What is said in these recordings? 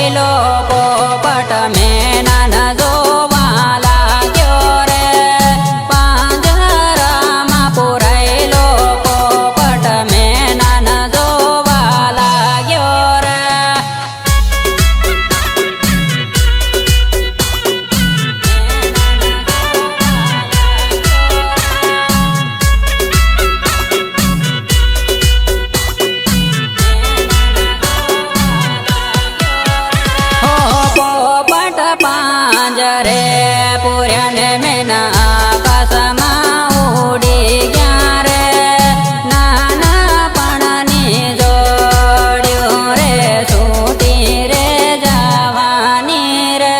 પોરાયેલો પોપટ મેનન જોવા લાગ્યો રે પાંજરામાં પોરાયેલો પોપટ મેનન જોવા લાગ્યો રે પાંજરે પૂર્યાને મેના આકાશમાં ઉડી ગયા રે નાના પણની જોડ્યું રે સૂતી રે જવાની રે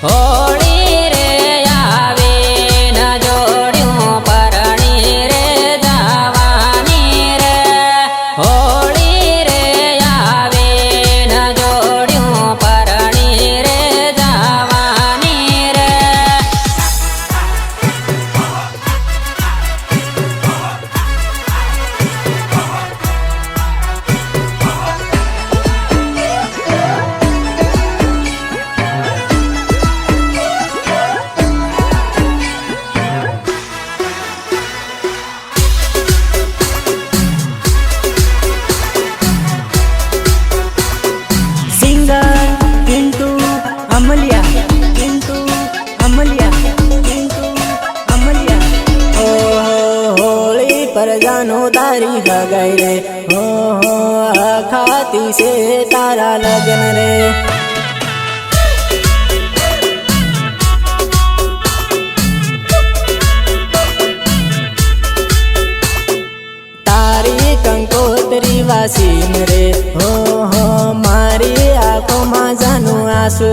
હોળી રે આવી ન જોડ્યું પરણી રે જવાની રે હોળી રે આવી ન જોડ્યું પરણી રે જવાની રે जानो तारी लगाई रे हो खाती से तारा लगन रे ઉદાસીન રે હો મારી આંખોમાં જાનું આંસુ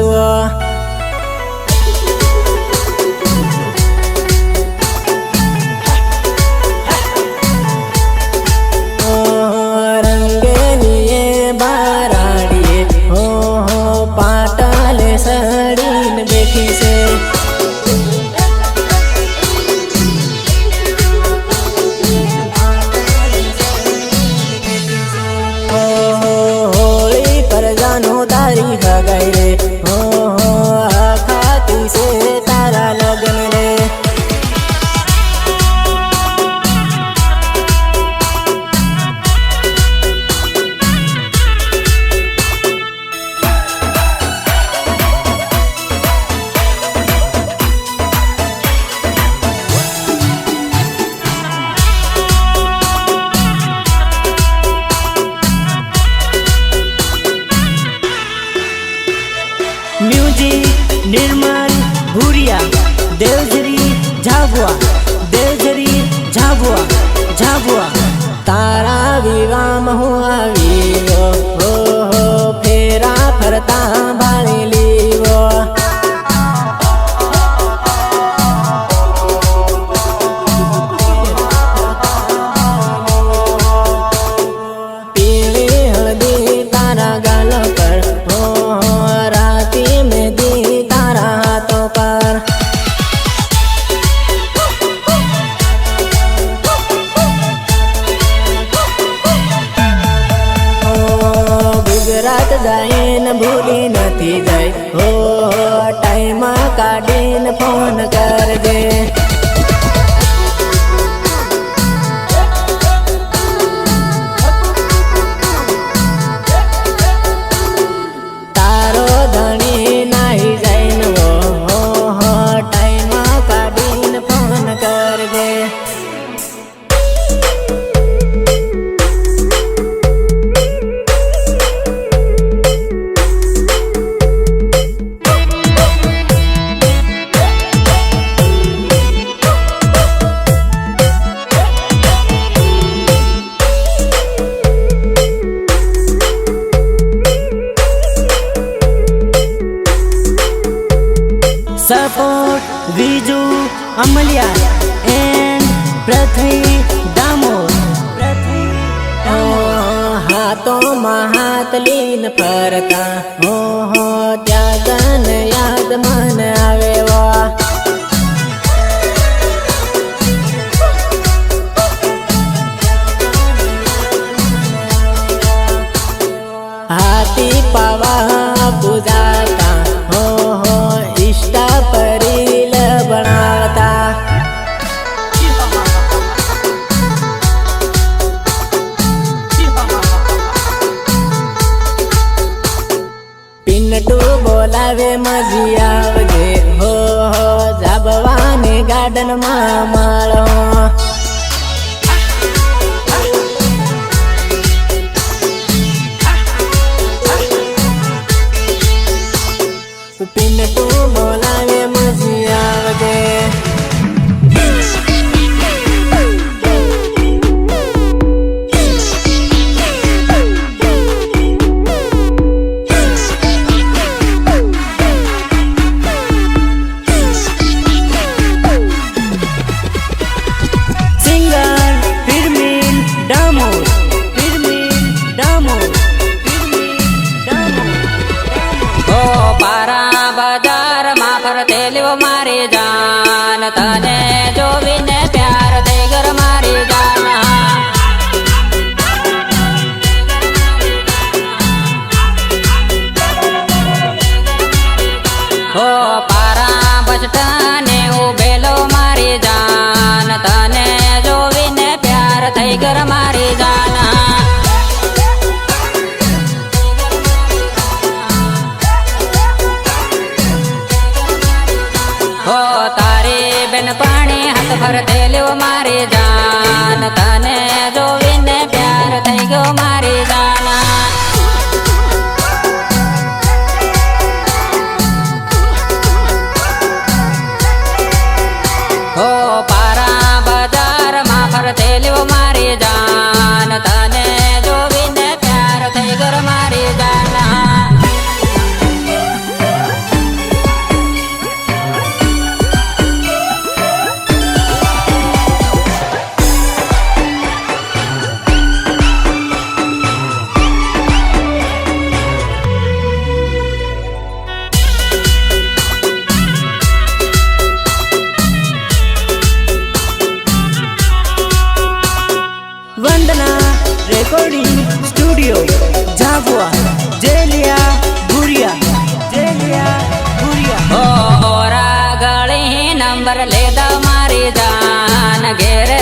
રંગેલીએ બારાડીએ હો પાટાલે સડીને બેઠી છે તારી હગાઈ રે હો ખાતી છે તારા લગ્ન રે म्यूजिक निर्मल भूरिया देवजरी झाबुआ देवजरी झाबुआ झाबुआ तारा विवाह હું આવ્યો હો ફેરા ફરતા ભાળી લીવો પીળી હળદી તારા ગાલ પર ગુજરાત જઈને ભૂલી નથી જાય હો ટાઈમ કાઢીને ફોન કરજે તારો ધણી નાહી જઈને હો ટાઈમ કાઢીને ફોન કરજે सपोर्ट विजू अमलिया एंड पृथ्वी दामोद हाथों हाथ લીન ફરતા હો ત્યાગન યાદ મન આવે વા હાથી પાવા પૂજાતા હો ઇષ્ટા પરીલ બનાવતા પિન્ટુ બોલાવે મજી આવજે હો જાબવાને ગાર્ડનમાં માળો પિન્ટુ બોલાવે મજી આવજે મારી જાન તને જોવીને પ્યાર થઈ ગર મારી જાન હો પારા બચટાને ઉભેલો મારી જાન તને જોવીને પ્યાર થઈ ગર મારી જાન હો તારી બેન પાણી હાથ ફરતે લ્યો મારી જાન તને જોવીને પ્યાર થઈ ગયો મારી જાન હો પારા બજારમાં ફરતે લ્યો મારી જાન તને જોવીને નંબર લેતા મારી જાન ઘેરે